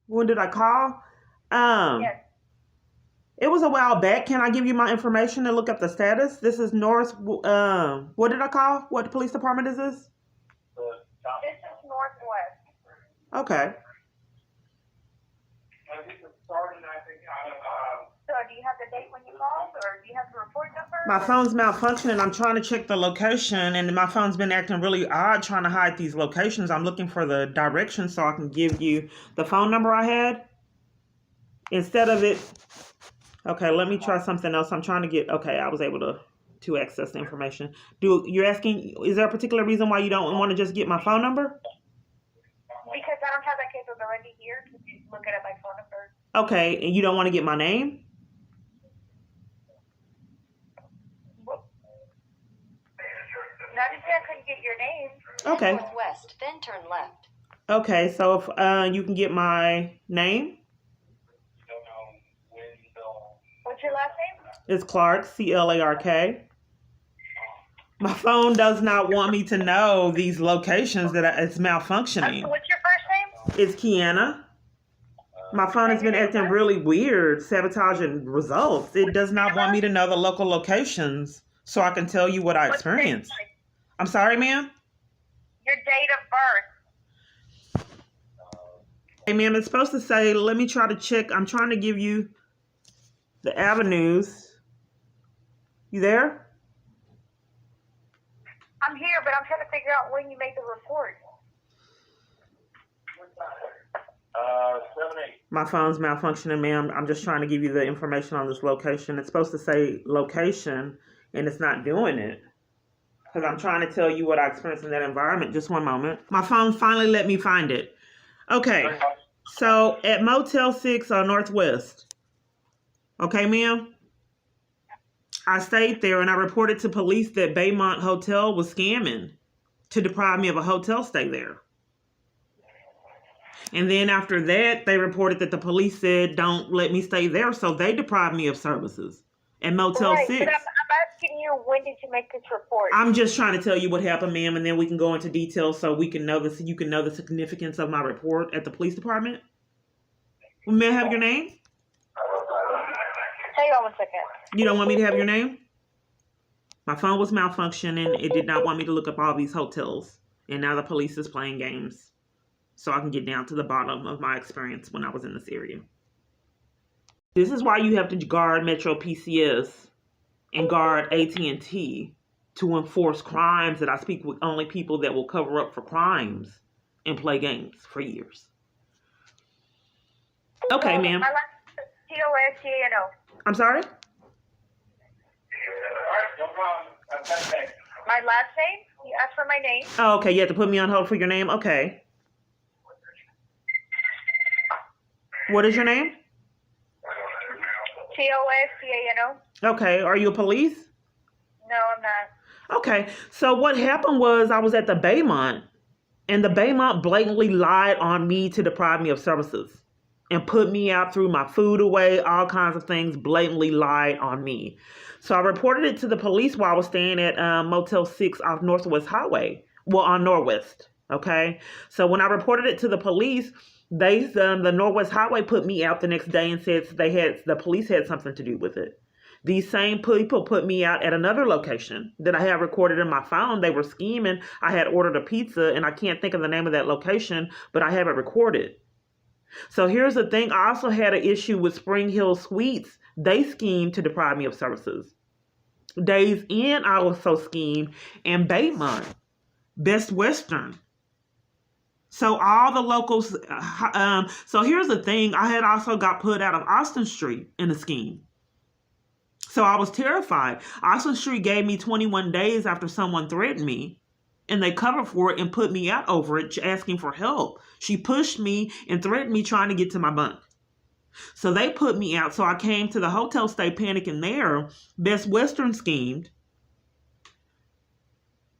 When did I call? Um, Yes. it was a while back. Can I give you my information and look up the status? This is North. What did I call? What police department is this? This is Northwest. Okay. So do you have the date when you called, or do you have the report number? My phone's malfunctioning. I'm trying to check the location, and my phone's been acting really odd trying to hide these locations. I'm looking for the directions so I can give you the phone number I had instead of it. Okay, let me try something else. I'm trying to get. Okay, I was able to access the information. You're asking? Is there a particular reason why you don't want to just get my phone number? Because I don't have that capability here to look it up by phone number. Okay, and you don't want to get my name? Not to say I couldn't get your name. Okay. Northwest, then turn left. Okay, so if you can get my name, What's your last name? it's Clark, Clark. My phone does not want me to know these locations that it's malfunctioning. What's your first name? It's Keyana. My phone has been acting really weird, sabotaging results. It does not want me to know the local locations so I can tell you what I experienced. I'm sorry, ma'am? Your date of birth. Hey, ma'am, it's supposed to say, let me try to check. I'm trying to give you the avenues. You there? I'm here, but I'm trying to figure out when you made the report. 7-8. My phone's malfunctioning, ma'am. I'm just trying to give you the information on this location. It's supposed to say location, and it's not doing it. Because I'm trying to tell you what I experienced in that environment. Just one moment. My phone finally let me find it. Okay. So at Motel 6 on Northwest. Okay, ma'am? I stayed there and I reported to police that Baymont Hotel was scamming to deprive me of a hotel stay there. And then after that, they reported that the police said, don't let me stay there. So they deprived me of services at Motel 6. But I'm asking you, when did you make this report? I'm just trying to tell you what happened, ma'am, and then we can go into detail so we can know this. You can know the significance of my report at the police department. Well, may I have your name? Hang on 1 second. You don't want me to have your name? My phone was malfunctioning. It did not want me to look up all these hotels. And now the police is playing games. So I can get down to the bottom of my experience when I was in this area. This is why you have to guard Metro PCS and guard AT&T to enforce crimes that I speak with only people that will cover up for crimes and play games for years. Okay, ma'am. My last Keyano. I'm sorry? My last name? You asked for my name. Oh, okay. You have to put me on hold for your name? Okay. What is your name? Keyano. Okay. Are you a police? No, I'm not. Okay. So what happened was I was at the Baymont, and the Baymont blatantly lied on me to deprive me of services and put me out, threw my food away, all kinds of things, blatantly lied on me. So I reported it to the police while I was staying at Motel 6 off Northwest Highway. Well, on Northwest. Okay. So when I reported it to the police, the Northwest Highway put me out the next day and said the police had something to do with it. These same people put me out at another location that I have recorded in my phone. They were scheming. I had ordered a pizza, and I can't think of the name of that location, but I have it recorded. So here's the thing. I also had an issue with Spring Hill Suites. They schemed to deprive me of services. Days Inn, I also schemed, and Baymont, Best Western. So all the locals, so here's the thing. I had also got put out of Austin Street in a scheme. So I was terrified. Austin Street gave me 21 days after someone threatened me, and they covered for it and put me out over it, asking for help. She pushed me and threatened me trying to get to my bunk. So they put me out. So I came to the hotel stay panicking there. Best Western schemed.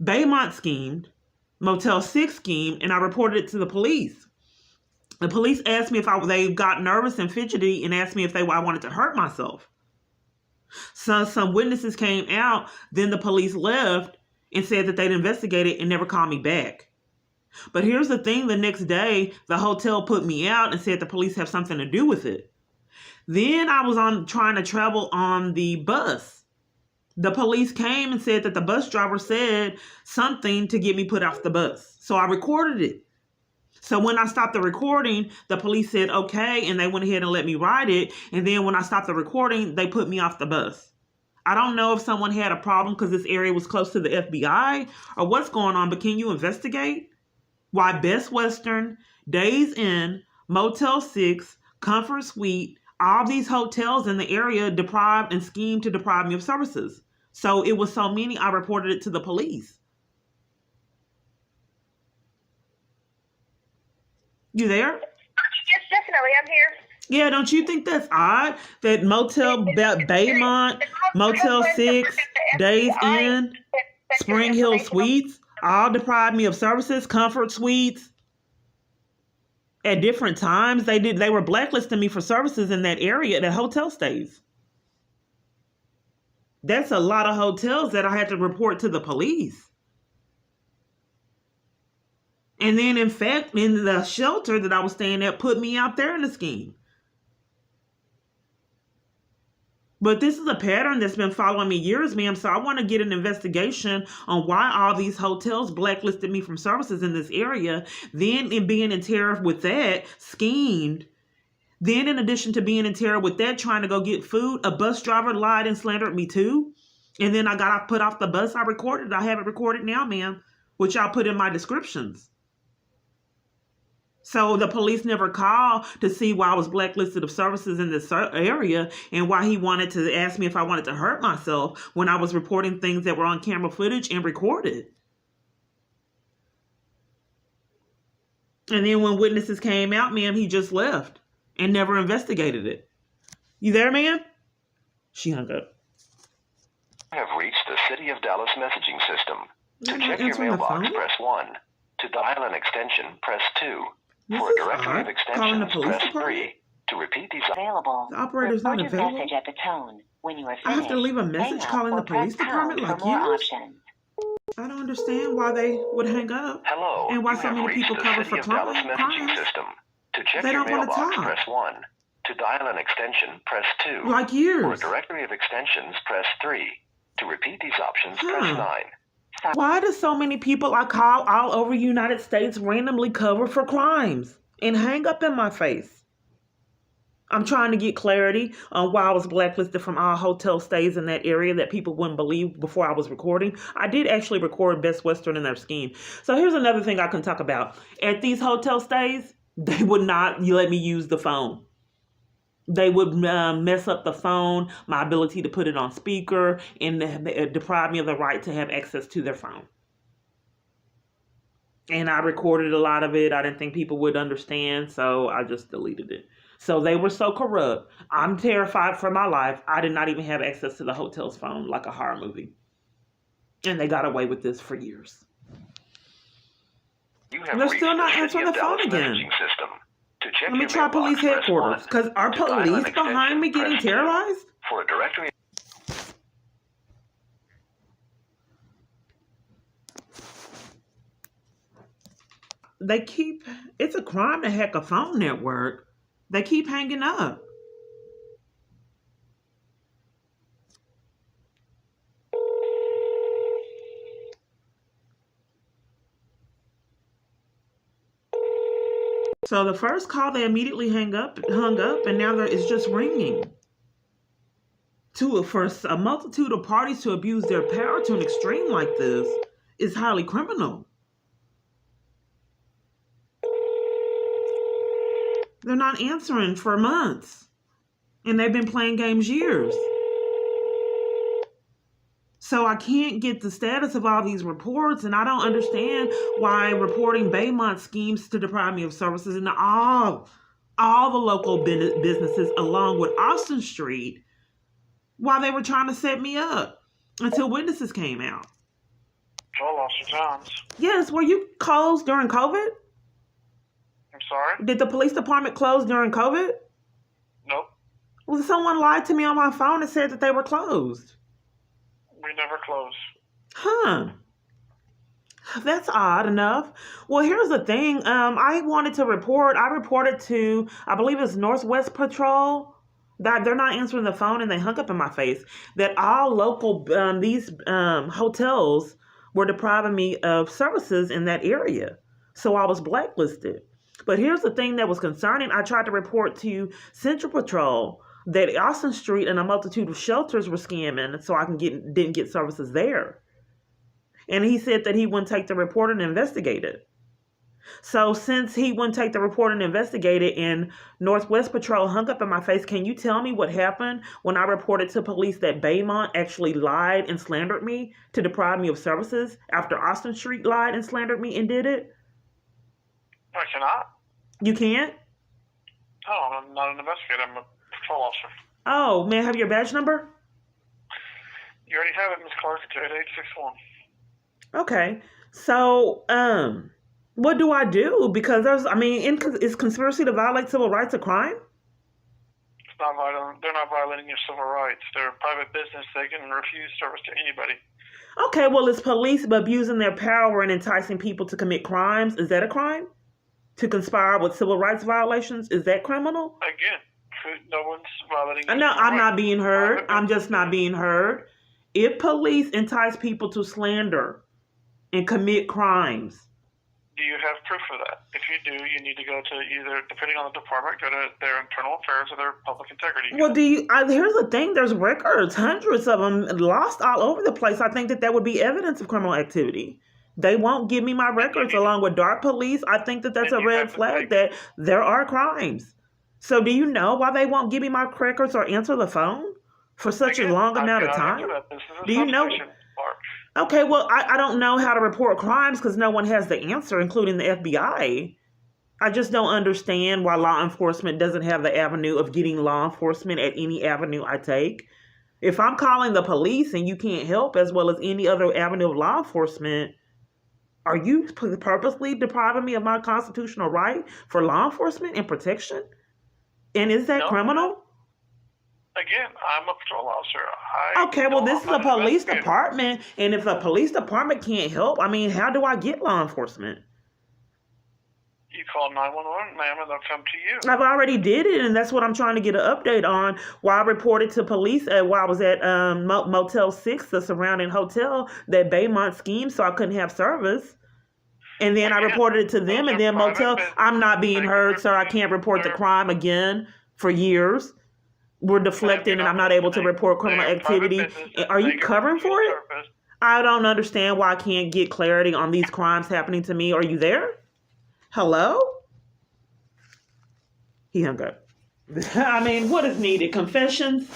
Baymont schemed. Motel 6 schemed, and I reported it to the police. The police asked me if they got nervous and fidgety and asked me if I wanted to hurt myself. So some witnesses came out. Then the police left and said that they'd investigated and never called me back. But here's the thing, the next day, the hotel put me out and said the police have something to do with it. Then I was trying to travel on the bus. The police came and said that the bus driver said something to get me put off the bus. So I recorded it. So when I stopped the recording, the police said, okay, and they went ahead and let me ride it. And then when I stopped the recording, they put me off the bus. I don't know if someone had a problem because this area was close to the FBI or what's going on, but can you investigate why Best Western, Days Inn, Motel 6, Comfort Suite, all these hotels in the area deprived and schemed to deprive me of services? So it was so many, I reported it to the police. You there? Yes, definitely. I'm here. Yeah, don't you think that's odd that Motel Baymont, Motel 6, Days Inn, Spring Hill Suites all deprived me of services, Comfort Suites? At different times, they were blacklisting me for services in that area, that hotel stays. That's a lot of hotels that I had to report to the police. And then, in fact, in the shelter that I was staying at, put me out there in the scheme. But this is a pattern that's been following me years, ma'am. So I want to get an investigation on why all these hotels blacklisted me from services in this area. Then, in being in terror with that, schemed. Then, in addition to being in terror with that, trying to go get food, a bus driver lied and slandered me too. And then I got put off the bus. I recorded it. I have it recorded now, ma'am, which I'll put in my descriptions. So the police never called to see why I was blacklisted of services in this area and why he wanted to ask me if I wanted to hurt myself when I was reporting things that were on camera footage and recorded. And then when witnesses came out, ma'am, he just left and never investigated it. You there, ma'am? She hung up. You have reached the City of Dallas messaging system. To You're not check your answering the mailbox, phone? press 1. To dial an extension, press 2. This For is a directory of odd. Calling the extensions, police press department? 3. To repeat these Available. The operator's not Record your available? message at the tone. When you are finished, I have to leave a hang message up calling or the police press department pound like for more yours? options. I don't understand why they would hang up. Hello, And why you so have many reached people the cover City for of Dallas messaging crimes. system. To check They your don't want to mailbox, talk. press 1. To dial an extension, press 2. Like For a years. directory of extensions, press 3. To repeat these options, press 9. Why do so many people I call all over the United States randomly cover for crimes and hang up in my face? I'm trying to get clarity on why I was blacklisted from all hotel stays in that area that people wouldn't believe before I was recording. I did actually record Best Western in their scheme. So here's another thing I can talk about. At these hotel stays, they would not let me use the phone. They would mess up the phone, my ability to put it on speaker, and deprive me of the right to have access to their phone. And I recorded a lot of it. I didn't think people would understand, so I just deleted it. So they were so corrupt. I'm terrified for my life. I did not even have access to the hotel's phone like a horror movie. And they got away with this for years. You have And they're reached still not the City answering of the phone Dallas again. messaging system. To check Let me your try mailbox, police press headquarters. 1. Because are To dial an police extension, behind me getting press 2. terrorized? For a directory It's a crime to hack a phone network. They keep hanging up. So the first call, they immediately hung up, and now it's just ringing. For a multitude of parties to abuse their power to an extreme like this is highly criminal. They're not answering for months, and they've been playing games years. So I can't get the status of all these reports, and I don't understand why reporting Baymont schemes to deprive me of services in all the local businesses along with Austin Street, while they were trying to set me up until witnesses came out. Joel Austin Johns. Yes, were you closed during COVID? I'm sorry? Did the police department close during COVID? Nope. Well, someone lied to me on my phone and said that they were closed. We never close. Huh. That's odd enough. Well, here's the thing. I wanted to report. I reported to, I believe it's Northwest Patrol. That they're not answering the phone, and they hung up in my face. That all local these hotels were depriving me of services in that area, so I was blacklisted. But here's the thing that was concerning. I tried to report to Central Patrol that Austin Street and a multitude of shelters were scamming, so I didn't get services there. And he said that he wouldn't take the report and investigate it. So since he wouldn't take the report and investigate it, and Northwest Patrol hung up in my face, can you tell me what happened when I reported to police that Baymont actually lied and slandered me to deprive me of services after Austin Street lied and slandered me and did it? I cannot. You can't? No, I'm not an investigator. I'm a patrol officer. Oh, may I have your badge number? You already have it, Miss Clark. It's 8861. Okay. So, what do I do? Because is conspiracy to violate civil rights a crime? It's not violent. They're not violating your civil rights. They're a private business. They can refuse service to anybody. Okay, well, is police abusing their power and enticing people to commit crimes? Is that a crime? To conspire with civil rights violations? Is that criminal? Again, no one's violating your No, civil I'm rights. not being heard. I'm just not being heard. If police entice people to slander and commit crimes, Do you have proof of that? If you do, you need to go to either, depending on the department, go to their internal affairs or their public integrity. well, here's the thing. There's records, hundreds of them lost all over the place. I think that would be evidence of criminal activity. They won't give me my records along with dark police. I think that that's a red flag that there are crimes. So do you know why they won't give me my records or answer the phone for such a long amount of time? Do you know? Okay, well, I don't know how to report crimes because no one has the answer, including the FBI. I just don't understand why law enforcement doesn't have the avenue of getting law enforcement at any avenue I take. If I'm calling the police and you can't help as well as any other avenue of law enforcement, are you purposely depriving me of my constitutional right for law enforcement and protection? And is that criminal? Again, I'm a patrol officer. Okay, well, this is a police department, and if the police department can't help, how do I get law enforcement? You call 911, ma'am, and they'll come to you. I've already did it, and that's what I'm trying to get an update on. While I reported to police while I was at Motel 6, the surrounding hotel, that Baymont schemed so I couldn't have service. And then I reported it to them, and then Motel, I'm not being heard, sir. I can't report the crime again for years. We're deflecting, and I'm not able to report criminal activity. Are you covering for it? I don't understand why I can't get clarity on these crimes happening to me. Are you there? Hello? He hung up. What is needed? Confessions?